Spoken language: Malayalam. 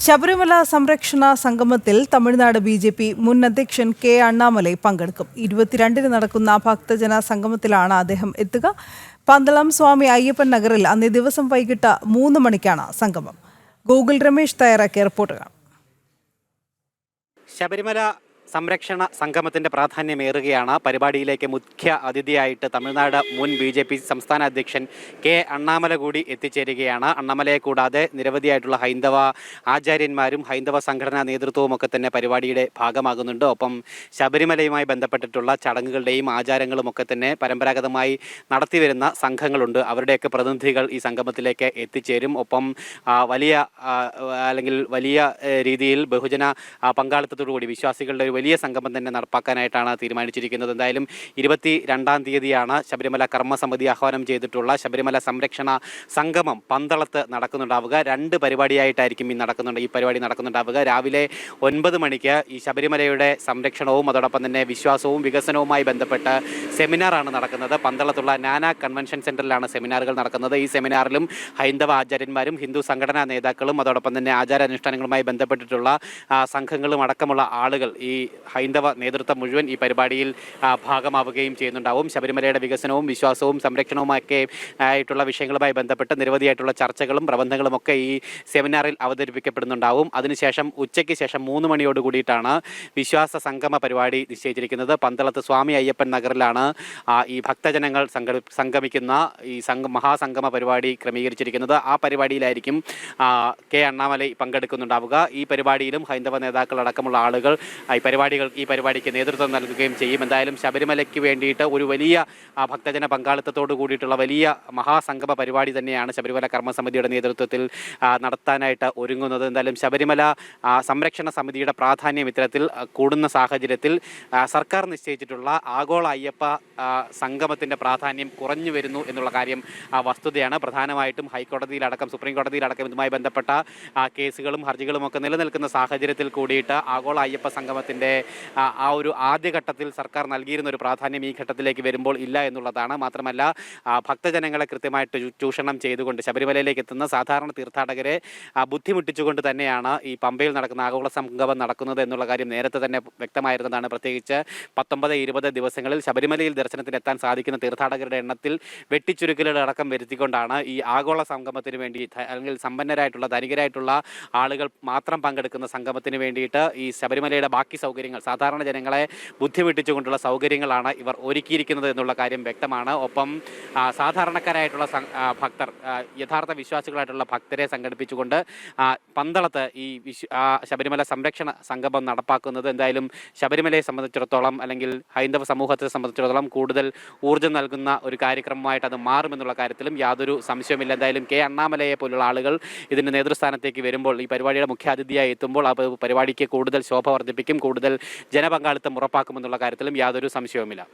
ശബരിമല സംരക്ഷണ സംഗമത്തിൽ തമിഴ്നാട് ബി.ജെ.പി. മുൻ അധ്യക്ഷൻ കെ അണ്ണാമലൈ പങ്കെടുക്കും. 22-ന് നടക്കുന്ന ഭക്തജന സംഗമത്തിലാണ് അദ്ദേഹം എത്തുക. പന്തളം സ്വാമി അയ്യപ്പൻ നഗറിൽ അന്നേ ദിവസം വൈകിട്ട് 3 മണിക്കാണ് സംഗമം. ഗൂഗിൾ രമേശ് തയ്യാറാക്കിയ റിപ്പോർട്ട് കാണാം. ശബരിമല സംരക്ഷണ സംഗമത്തിന്റെ പ്രാധാന്യമേറുകയാണ്. പരിപാടിയിലേക്ക് മുഖ്യ അതിഥിയായിട്ട് തമിഴ്നാട് മുൻ ബി.ജെ.പി. സംസ്ഥാന അധ്യക്ഷൻ കെ അണ്ണാമല കൂടി എത്തിച്ചേരുകയാണ്. അണ്ണാമലയെ കൂടാതെ നിരവധിയായിട്ടുള്ള ഹൈന്ദവ ആചാര്യന്മാരും ഹൈന്ദവ സംഘടനാ നേതൃത്വവും ഒക്കെ തന്നെ പരിപാടിയുടെ ഭാഗമാകുന്നുണ്ട്. ഒപ്പം ശബരിമലയുമായി ബന്ധപ്പെട്ടിട്ടുള്ള ചടങ്ങുകളുടെയും ആചാരങ്ങളും ഒക്കെ തന്നെ പരമ്പരാഗതമായി നടത്തിവരുന്ന സംഘങ്ങളുണ്ട്. അവരുടെയൊക്കെ പ്രതിനിധികൾ ഈ സംഗമത്തിലേക്ക് എത്തിച്ചേരും. ഒപ്പം വലിയ രീതിയിൽ ബഹുജന പങ്കാളിത്തത്തോടുകൂടി വിശ്വാസികളുടെ ഒരു വലിയ സംഗമം തന്നെ നടപ്പാക്കാനായിട്ടാണ് തീരുമാനിച്ചിരിക്കുന്നത്. എന്തായാലും 22-ാം തീയതിയാണ് ശബരിമല കർമ്മസമിതി ആഹ്വാനം ചെയ്തിട്ടുള്ള ശബരിമല സംരക്ഷണ സംഗമം പന്തളത്ത് നടക്കുന്നുണ്ടാവുക. 2 പരിപാടിയായിട്ടായിരിക്കും ഈ പരിപാടി നടക്കുന്നുണ്ടാവുക. രാവിലെ 9 മണിക്ക് ഈ ശബരിമലയുടെ സംരക്ഷണവും അതോടൊപ്പം തന്നെ വിശ്വാസവും വികസനവുമായി ബന്ധപ്പെട്ട് സെമിനാറാണ് നടക്കുന്നത്. പന്തളത്തുള്ള നാനാ കൺവെൻഷൻ സെന്ററിലാണ് സെമിനാറുകൾ നടക്കുന്നത്. ഈ സെമിനാറിലും ഹൈന്ദവ ആചാര്യന്മാരും ഹിന്ദു സംഘടനാ നേതാക്കളും അതോടൊപ്പം തന്നെ ആചാരാനുഷ്ഠാനങ്ങളുമായി ബന്ധപ്പെട്ടിട്ടുള്ള സംഘങ്ങളും അടക്കമുള്ള ആളുകൾ ഈ ഹൈന്ദവ നേതൃത്വം മുഴുവൻ ഈ പരിപാടിയിൽ ഭാഗമാവുകയും ചെയ്യുന്നുണ്ടാവും. ശബരിമലയുടെ വികസനവും വിശ്വാസവും സംരക്ഷണവുമൊക്കെ ആയിട്ടുള്ള വിഷയങ്ങളുമായി ബന്ധപ്പെട്ട് നിരവധിയായിട്ടുള്ള ചർച്ചകളും പ്രബന്ധങ്ങളും ഒക്കെ ഈ സെമിനാറിൽ അവതരിപ്പിക്കപ്പെടുന്നുണ്ടാവും. അതിനുശേഷം ഉച്ചയ്ക്ക് ശേഷം 3 മണിയോട് കൂടിയിട്ടാണ് വിശ്വാസ സംഗമ പരിപാടി നിശ്ചയിച്ചിരിക്കുന്നത്. പന്തളത്ത് സ്വാമി അയ്യപ്പൻ നഗറിലാണ് ഈ ഭക്തജനങ്ങൾ സംഗമിക്കുന്ന ഈ മഹാസംഗമ പരിപാടി ക്രമീകരിച്ചിരിക്കുന്നത്. ആ പരിപാടിയിലായിരിക്കും കെ അണ്ണാമലൈ പങ്കെടുക്കുന്നുണ്ടാവുക. ഈ പരിപാടിയിലും ഹൈന്ദവ നേതാക്കൾ അടക്കമുള്ള ആളുകൾ ഈ പരിപാടിക്ക് നേതൃത്വം നൽകുകയും ചെയ്യും. എന്തായാലും ശബരിമലയ്ക്ക് വേണ്ടിയിട്ട് ഒരു വലിയ ഭക്തജന പങ്കാളിത്തത്തോട് കൂടിയിട്ടുള്ള വലിയ മഹാസംഗമ പരിപാടി തന്നെയാണ് ശബരിമല കർമ്മസമിതിയുടെ നേതൃത്വത്തിൽ നടത്താനായിട്ട് ഒരുങ്ങുന്നത്. എന്തായാലും ശബരിമല സംരക്ഷണ സമിതിയുടെ പ്രാധാന്യം ഇത്തരത്തിൽ കൂടുന്ന സാഹചര്യത്തിൽ സർക്കാർ നിശ്ചയിച്ചിട്ടുള്ള ആഗോള അയ്യപ്പ സംഗമത്തിൻ്റെ പ്രാധാന്യം കുറഞ്ഞു വരുന്നു എന്നുള്ള കാര്യം വസ്തുതയാണ്. പ്രധാനമായിട്ടും ഹൈക്കോടതിയിലടക്കം സുപ്രീം കോടതിയിലടക്കം ഇതുമായി ബന്ധപ്പെട്ട കേസുകളും ഹർജികളും ഒക്കെ നിലനിൽക്കുന്ന സാഹചര്യത്തിൽ കൂടിയിട്ട് ആഗോള അയ്യപ്പ സംഗമത്തിൻ്റെ ആ ഒരു ആദ്യഘട്ടത്തിൽ സർക്കാർ നൽകിയിരുന്ന ഒരു പ്രാധാന്യം ഈ ഘട്ടത്തിലേക്ക് വരുമ്പോൾ ഇല്ല എന്നുള്ളതാണ്. മാത്രമല്ല ഭക്തജനങ്ങളെ കൃത്യമായിട്ട് ചൂഷണം ചെയ്തുകൊണ്ട് ശബരിമലയിലേക്ക് എത്തുന്ന സാധാരണ തീർത്ഥാടകരെ ബുദ്ധിമുട്ടിച്ചുകൊണ്ട് തന്നെയാണ് ഈ പമ്പയിൽ നടക്കുന്ന ആഗോള സംഗമം നടക്കുന്നത് എന്നുള്ള കാര്യം നേരത്തെ തന്നെ വ്യക്തമായിരുന്നതാണ്. പ്രത്യേകിച്ച് 19-20 ദിവസങ്ങളിൽ ശബരിമലയിൽ ദർശനത്തിന് എത്താൻ സാധിക്കുന്ന തീർത്ഥാടകരുടെ എണ്ണത്തിൽ വെട്ടിച്ചുരുക്കലുകളടക്കം വരുത്തിക്കൊണ്ടാണ് ഈ ആഗോള സംഗമത്തിന് വേണ്ടി അല്ലെങ്കിൽ സമ്പന്നരായിട്ടുള്ള ധനികരായിട്ടുള്ള ആളുകൾ മാത്രം പങ്കെടുക്കുന്ന സംഗമത്തിന് വേണ്ടിയിട്ട് ഈ ശബരിമലയുടെ ബാക്കി സൗകര്യങ്ങൾ സാധാരണ ജനങ്ങളെ ബുദ്ധിമുട്ടിച്ചുകൊണ്ടുള്ള സൗകര്യങ്ങളാണ് ഇവർ ഒരുക്കിയിരിക്കുന്നത് എന്നുള്ള കാര്യം വ്യക്തമാണ്. ഒപ്പം സാധാരണക്കാരായിട്ടുള്ള ഭക്തർ യഥാർത്ഥ വിശ്വാസികളായിട്ടുള്ള ഭക്തരെ സംഘടിപ്പിച്ചുകൊണ്ട് പന്തളത്ത് ഈ ശബരിമല സംരക്ഷണ സംഗമം നടപ്പാക്കുന്നത് എന്തായാലും ശബരിമലയെ സംബന്ധിച്ചിടത്തോളം അല്ലെങ്കിൽ ഹൈന്ദവ സമൂഹത്തെ സംബന്ധിച്ചിടത്തോളം കൂടുതൽ ഊർജ്ജം നൽകുന്ന ഒരു കാര്യക്രമമായിട്ട് അത് മാറുമെന്നുള്ള കാര്യത്തിലും യാതൊരു സംശയമില്ല. എന്തായാലും കെ അണ്ണാമലയെ പോലുള്ള ആളുകൾ ഇതിൻ്റെ നേതൃസ്ഥാനത്തേക്ക് വരുമ്പോൾ ഈ പരിപാടിയുടെ മുഖ്യാതിഥിയായി എത്തുമ്പോൾ ആ പരിപാടിക്ക് കൂടുതൽ ശോഭ വർദ്ധിപ്പിക്കും, കൂടുതൽ ജനപങ്കാളിത്തം ഉറപ്പാക്കുമെന്നുള്ള കാര്യത്തിലും യാതൊരു സംശയവുമില്ല.